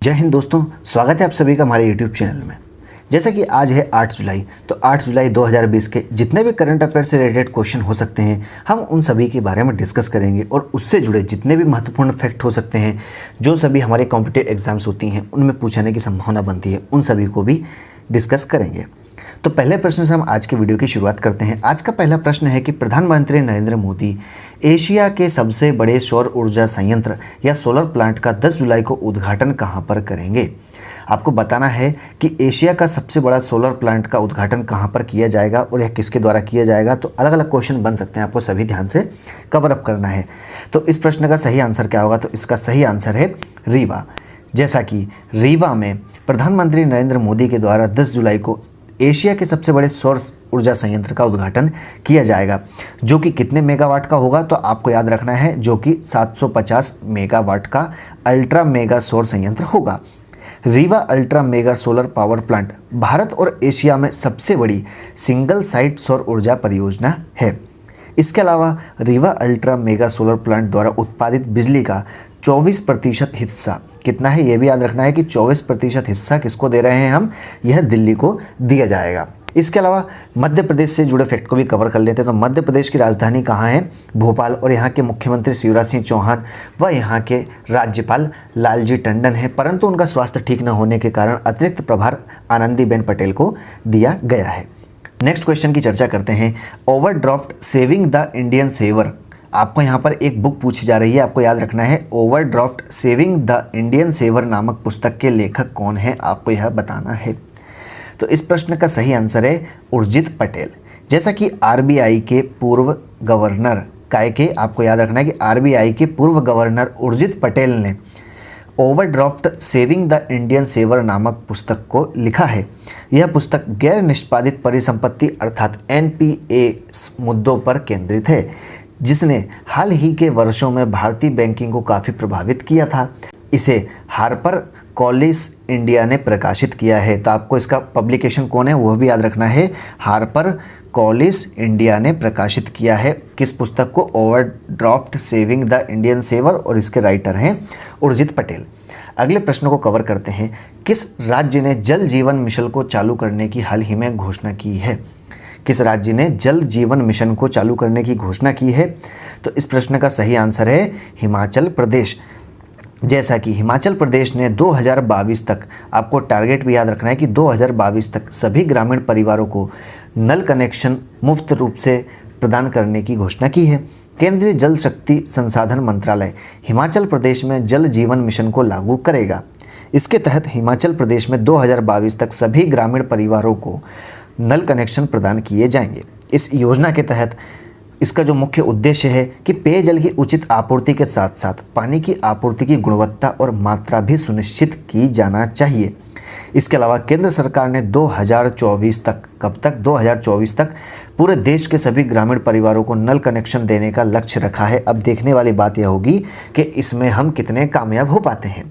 जय हिंद दोस्तों, स्वागत है आप सभी का हमारे YouTube चैनल में। जैसा कि आज है 8 जुलाई, तो 8 जुलाई 2020 के जितने भी करंट अफेयर से रिलेटेड क्वेश्चन हो सकते हैं, हम उन सभी के बारे में डिस्कस करेंगे और उससे जुड़े जितने भी महत्वपूर्ण फैक्ट हो सकते हैं, जो सभी हमारे कॉम्पिटिटिव एग्जाम्स होती हैं उनमें पूछने की संभावना बनती है, उन सभी को भी डिस्कस करेंगे। तो पहले प्रश्न से हम आज के वीडियो की शुरुआत करते हैं। आज का पहला प्रश्न है कि प्रधानमंत्री नरेंद्र मोदी एशिया के सबसे बड़े सौर ऊर्जा संयंत्र या सोलर प्लांट का 10 जुलाई को उद्घाटन कहां पर करेंगे। आपको बताना है कि एशिया का सबसे बड़ा सोलर प्लांट का उद्घाटन कहां पर किया जाएगा और यह किसके द्वारा किया जाएगा। तो अलग अलग क्वेश्चन बन सकते हैं, आपको सभी ध्यान से कवर अप करना है। तो इस प्रश्न का सही आंसर क्या होगा, तो इसका सही आंसर है रीवा। जैसा कि रीवा में प्रधानमंत्री नरेंद्र मोदी के द्वारा 10 जुलाई को एशिया के सबसे बड़े सौर ऊर्जा संयंत्र का उद्घाटन किया जाएगा, जो कि कितने मेगावाट का होगा, तो आपको याद रखना है जो कि 750 मेगावाट का अल्ट्रा मेगा सौर संयंत्र होगा। Rewa ultra mega solar power plant Bharat और एशिया में सबसे बड़ी सिंगल साइट सौर ऊर्जा परियोजना है। इसके अलावा Rewa ultra mega solar plant द्वारा उत्पादित बिजली का 24% हिस्सा कितना है, ये भी याद रखना है कि 24% हिस्सा किसको दे रहे हैं हम, यह दिल्ली को दिया जाएगा। इसके अलावा मध्य प्रदेश से जुड़े फैक्ट को भी कवर कर लेते हैं। तो मध्य प्रदेश की राजधानी कहाँ है, भोपाल, और यहाँ के मुख्यमंत्री शिवराज सिंह चौहान व यहाँ के राज्यपाल लालजी टंडन है, परंतु उनका स्वास्थ्य ठीक न होने के कारण अतिरिक्त प्रभार आनंदीबेन पटेल को दिया गया है। नेक्स्ट क्वेश्चन की चर्चा करते हैं। Overdraft saving the Indian saver, आपको यहाँ पर एक बुक पूछी जा रही है, आपको याद रखना है overdraft saving the Indian saver नामक पुस्तक के लेखक कौन है, आपको यह बताना है। तो इस प्रश्न का सही आंसर है उर्जित पटेल। जैसा कि आरबीआई के पूर्व गवर्नर आपको याद रखना है कि आरबीआई के पूर्व गवर्नर उर्जित पटेल ने overdraft saving the Indian saver नामक पुस्तक को लिखा है। यह पुस्तक गैर निष्पादित परिसंपत्ति अर्थात एनपीए मुद्दों पर केंद्रित है, जिसने हाल ही के वर्षों में भारतीय बैंकिंग को काफ़ी प्रभावित किया था। इसे हार्पर कॉलिस इंडिया ने प्रकाशित किया है। तो आपको इसका पब्लिकेशन कौन है वह भी याद रखना है, हार्पर कॉलिस इंडिया ने प्रकाशित किया है किस पुस्तक को, overdraft saving the Indian saver, और इसके राइटर हैं उर्जित पटेल। अगले प्रश्न को कवर करते हैं। किस राज्य ने जल जीवन मिशन को चालू करने की हाल ही में घोषणा की है। किस राज्य ने जल जीवन मिशन को चालू करने की घोषणा की है, तो इस प्रश्न का सही आंसर है हिमाचल प्रदेश। जैसा कि हिमाचल प्रदेश ने 2022 तक, आपको टारगेट भी याद रखना है कि 2022 तक सभी ग्रामीण परिवारों को नल कनेक्शन मुफ्त रूप से प्रदान करने की घोषणा की है। केंद्रीय जल शक्ति संसाधन मंत्रालय हिमाचल प्रदेश में जल जीवन मिशन को लागू करेगा। इसके तहत हिमाचल प्रदेश में 2022 तक सभी ग्रामीण परिवारों को नल कनेक्शन प्रदान किए जाएंगे। इस योजना के तहत इसका जो मुख्य उद्देश्य है कि पेयजल की उचित आपूर्ति के साथ साथ पानी की आपूर्ति की गुणवत्ता और मात्रा भी सुनिश्चित की जाना चाहिए। इसके अलावा केंद्र सरकार ने 2024 तक, कब तक, 2024 तक पूरे देश के सभी ग्रामीण परिवारों को नल कनेक्शन देने का लक्ष्य रखा है। अब देखने वाली बात यह होगी कि इसमें हम कितने कामयाब हो पाते हैं।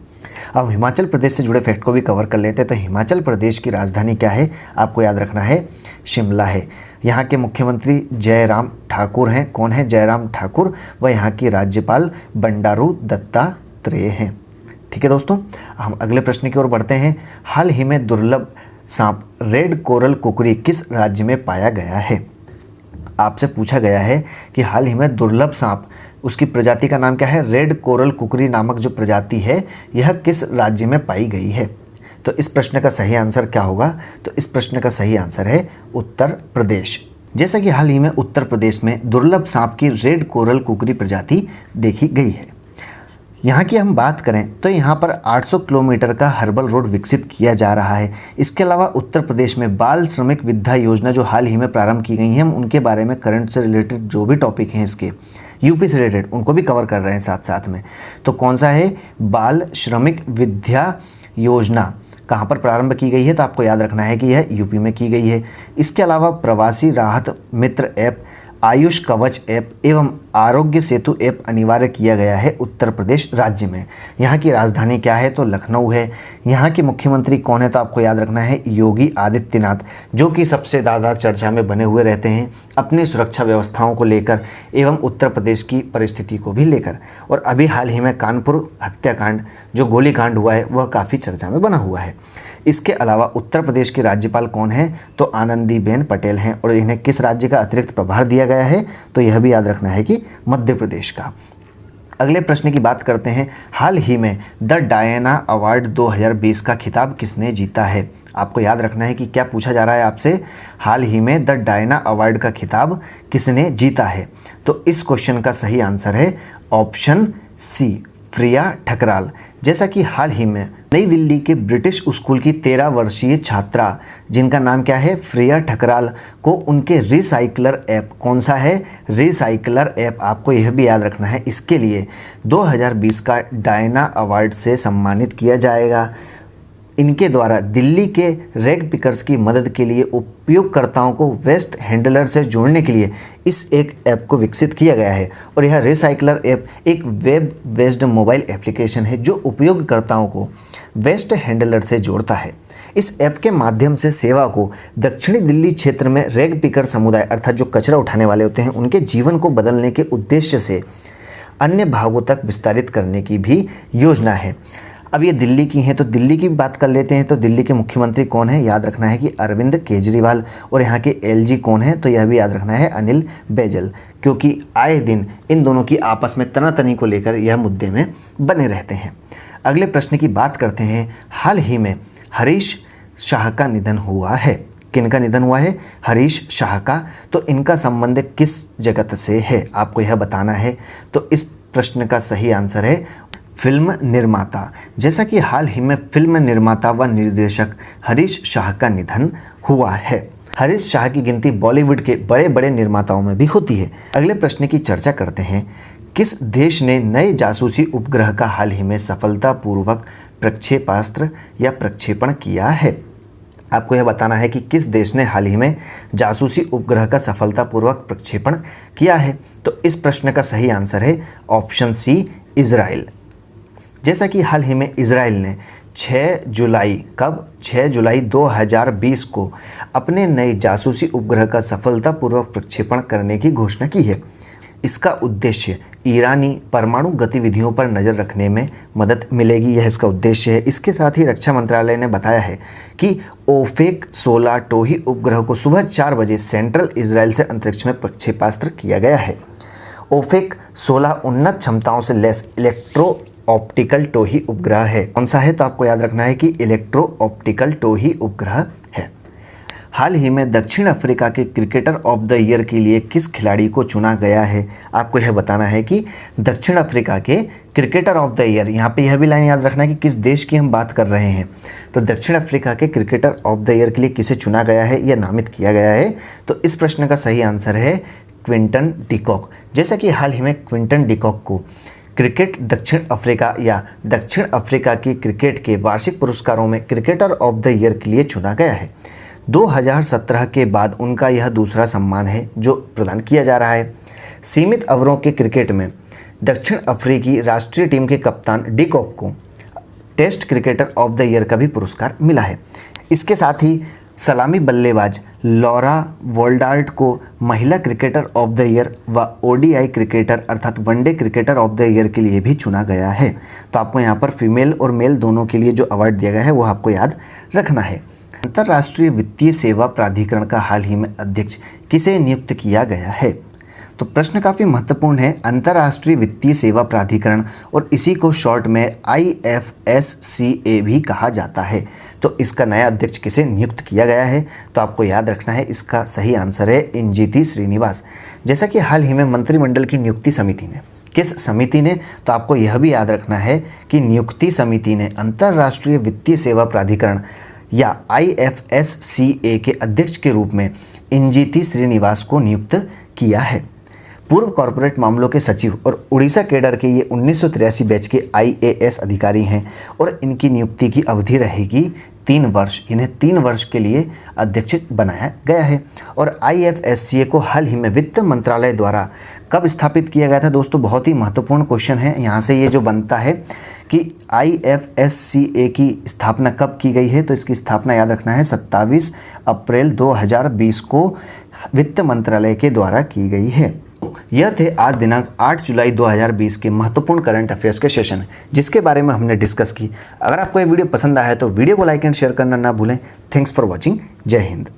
अब हिमाचल प्रदेश से जुड़े फैक्ट को भी कवर कर लेते हैं। तो हिमाचल प्रदेश की राजधानी क्या है, आपको याद रखना है शिमला है। यहाँ के मुख्यमंत्री जयराम ठाकुर हैं। कौन है, जयराम ठाकुर, व यहाँ की राज्यपाल बंडारू दत्तात्रेय हैं। ठीक है दोस्तों, हम अगले प्रश्न की ओर बढ़ते हैं। हाल ही में दुर्लभ सांप रेड कोरल कुकरी किस राज्य में पाया गया है। आपसे पूछा गया है कि हाल ही में दुर्लभ सांप, उसकी प्रजाति का नाम क्या है, रेड कोरल कुकरी नामक जो प्रजाति है यह किस राज्य में पाई गई है। तो इस प्रश्न का सही आंसर क्या होगा, तो इस प्रश्न का सही आंसर है उत्तर प्रदेश। जैसा कि हाल ही में उत्तर प्रदेश में दुर्लभ सांप की रेड कोरल कुकरी प्रजाति देखी गई है। यहाँ की हम बात करें तो यहाँ पर 800 किलोमीटर का हर्बल रोड विकसित किया जा रहा है। इसके अलावा उत्तर प्रदेश में बाल श्रमिक विद्या योजना जो हाल ही में प्रारंभ की गई है, हम उनके बारे में करंट से रिलेटेड जो भी टॉपिक हैं इसके यूपी से रिलेटेड उनको भी कवर कर रहे हैं साथ साथ में। तो कौन सा है, बाल श्रमिक विद्या योजना कहाँ पर प्रारंभ की गई है, तो आपको याद रखना है कि यह यूपी में की गई है। इसके अलावा प्रवासी राहत मित्र ऐप आयुष कवच ऐप एवं आरोग्य सेतु ऐप अनिवार्य किया गया है उत्तर प्रदेश राज्य में। यहाँ की राजधानी क्या है? तो लखनऊ है। यहाँ के मुख्यमंत्री कौन है? तो आपको याद रखना है योगी आदित्यनाथ, जो कि सबसे ज़्यादा चर्चा में बने हुए रहते हैं अपनी सुरक्षा व्यवस्थाओं को लेकर एवं उत्तर प्रदेश की परिस्थिति को भी लेकर। और अभी हाल ही में कानपुर हत्याकांड जो गोलीकांड हुआ है वह काफ़ी चर्चा में बना हुआ है। इसके अलावा उत्तर प्रदेश के राज्यपाल कौन है? तो आनंदीबेन पटेल हैं। और इन्हें किस राज्य का अतिरिक्त प्रभार दिया गया है? तो यह भी याद रखना है कि मध्य प्रदेश का। अगले प्रश्न की बात करते हैं। हाल ही में द डायना अवार्ड 2020 का खिताब किसने जीता है? आपको याद रखना है कि क्या पूछा जा रहा है आपसे, हाल ही में द डायना अवार्ड का खिताब किसने जीता है? तो इस क्वेश्चन का सही आंसर है ऑप्शन सी, प्रिया ठकराल। जैसा कि हाल ही में नई दिल्ली के ब्रिटिश स्कूल की 13 वर्षीय छात्रा जिनका नाम क्या है? प्रिया ठकराल को उनके रिसाइकलर ऐप, कौन सा है? रिसाइकलर ऐप, आपको यह भी याद रखना है, इसके लिए 2020 का डायना अवार्ड से सम्मानित किया जाएगा। इनके द्वारा दिल्ली के रैग पिकर्स की मदद के लिए उपयोगकर्ताओं को वेस्ट हैंडलर से जोड़ने के लिए इस एक ऐप को विकसित किया गया है। और यह रिसाइकलर ऐप एक वेब बेस्ड मोबाइल एप्लीकेशन है जो उपयोगकर्ताओं को वेस्ट हैंडलर से जोड़ता है। इस ऐप के माध्यम से सेवा को दक्षिणी दिल्ली क्षेत्र में रैग पिकर समुदाय अर्थात जो कचरा उठाने वाले होते हैं उनके जीवन को बदलने के उद्देश्य से अन्य भागों तक विस्तारित करने की भी योजना है। अब ये दिल्ली की हैं तो दिल्ली की बात कर लेते हैं। तो दिल्ली के मुख्यमंत्री कौन है? याद रखना है कि अरविंद केजरीवाल। और यहाँ के एलजी कौन है? तो यह भी याद रखना है अनिल बैजल, क्योंकि आए दिन इन दोनों की आपस में तनातनी को लेकर यह मुद्दे में बने रहते हैं। अगले प्रश्न की बात करते हैं। हाल ही में हरीश शाह का निधन हुआ है। किनका निधन हुआ है? हरीश शाह का। तो इनका संबंध किस जगत से है? आपको यह बताना है। तो इस प्रश्न का सही आंसर है फिल्म निर्माता। जैसा कि हाल ही में फिल्म निर्माता व निर्देशक हरीश शाह का निधन हुआ है। हरीश शाह की गिनती बॉलीवुड के बड़े बड़े निर्माताओं में भी होती है। अगले प्रश्न की चर्चा करते हैं। किस देश ने नए जासूसी उपग्रह का हाल ही में सफलतापूर्वक प्रक्षेपास्त्र या प्रक्षेपण किया है? आपको यह बताना है कि किस देश ने हाल ही में जासूसी उपग्रह का सफलतापूर्वक प्रक्षेपण किया है। तो इस प्रश्न का सही आंसर है ऑप्शन सी, इजराइल। जैसा कि हाल ही में इजराइल ने 6 जुलाई 2020 को अपने नए जासूसी उपग्रह का सफलतापूर्वक प्रक्षेपण करने की घोषणा की है। इसका उद्देश्य ईरानी परमाणु गतिविधियों पर नज़र रखने में मदद मिलेगी, यह इसका उद्देश्य है। इसके साथ ही रक्षा मंत्रालय ने बताया है कि ओफेक 16 टोही उपग्रह को सुबह 4 बजे सेंट्रल इजराइल से अंतरिक्ष में प्रक्षेपास्त्र किया गया है। ओफेक 16 उन्नत क्षमताओं से लैस इलेक्ट्रो ऑप्टिकल टोही उपग्रह है। कौन सा है? तो आपको याद रखना है कि इलेक्ट्रो ऑप्टिकल टोही उपग्रह है। हाल ही में दक्षिण अफ्रीका के क्रिकेटर ऑफ द ईयर के लिए किस खिलाड़ी को चुना गया है? आपको यह बताना है कि दक्षिण अफ्रीका के क्रिकेटर ऑफ द ईयर, यहाँ पे यह भी लाइन याद रखना है कि किस देश की हम बात कर रहे हैं। तो दक्षिण अफ्रीका के क्रिकेटर ऑफ द ईयर के लिए किसे चुना गया है या नामित किया गया है? तो इस प्रश्न का सही आंसर है क्विंटन डिकॉक। जैसा कि हाल ही में क्विंटन डिकॉक को क्रिकेट दक्षिण अफ्रीका या दक्षिण अफ्रीका की क्रिकेट के वार्षिक पुरस्कारों में क्रिकेटर ऑफ द ईयर के लिए चुना गया है। 2017 के बाद उनका यह दूसरा सम्मान है जो प्रदान किया जा रहा है। सीमित ओवरों के क्रिकेट में दक्षिण अफ्रीकी राष्ट्रीय टीम के कप्तान डिकॉक को test cricketer of the year का भी पुरस्कार मिला है। इसके साथ ही सलामी बल्लेबाज लॉरा वोल्डार्ट को महिला क्रिकेटर ऑफ द ईयर व ओडीआई क्रिकेटर अर्थात one day cricketer of the year के लिए भी चुना गया है। तो आपको यहाँ पर फीमेल और मेल दोनों के लिए जो अवार्ड दिया गया है वो आपको याद रखना है। अंतर्राष्ट्रीय वित्तीय सेवा प्राधिकरण का हाल ही में अध्यक्ष किसे नियुक्त किया गया है? तो प्रश्न काफ़ी महत्वपूर्ण है। अंतर्राष्ट्रीय वित्तीय सेवा प्राधिकरण और इसी को शॉर्ट में IFSCA भी कहा जाता है। तो इसका नया अध्यक्ष किसे नियुक्त किया गया है? तो आपको याद रखना है इसका सही आंसर है इंजिति श्रीनिवास। जैसा कि हाल ही में मंत्रिमंडल की नियुक्ति समिति ने, किस समिति ने? तो आपको यह भी याद रखना है कि नियुक्ति समिति ने अंतर्राष्ट्रीय वित्तीय सेवा प्राधिकरण या IFSCA के अध्यक्ष के रूप में इंजिति श्रीनिवास को नियुक्त किया है। पूर्व कॉरपोरेट मामलों के सचिव और उड़ीसा कैडर के ये 1983 बैच के IAS अधिकारी हैं और इनकी नियुक्ति की अवधि रहेगी 3 वर्ष, इन्हें 3 वर्ष के लिए अध्यक्ष बनाया गया है। और IFSCA को हाल ही में वित्त मंत्रालय द्वारा कब स्थापित किया गया था दोस्तों? बहुत ही महत्वपूर्ण क्वेश्चन है। यहाँ से ये जो बनता है कि IFSCA की स्थापना कब की गई है, तो इसकी स्थापना याद रखना है 27 अप्रैल 2020 को वित्त मंत्रालय के द्वारा की गई है। यह थे आज दिनांक 8 जुलाई 2020 के महत्वपूर्ण करंट अफेयर्स के सेशन जिसके बारे में हमने डिस्कस की। अगर आपको ये वीडियो पसंद आया है तो वीडियो को लाइक एंड शेयर करना ना भूलें। Thanks for watching. जय हिंद।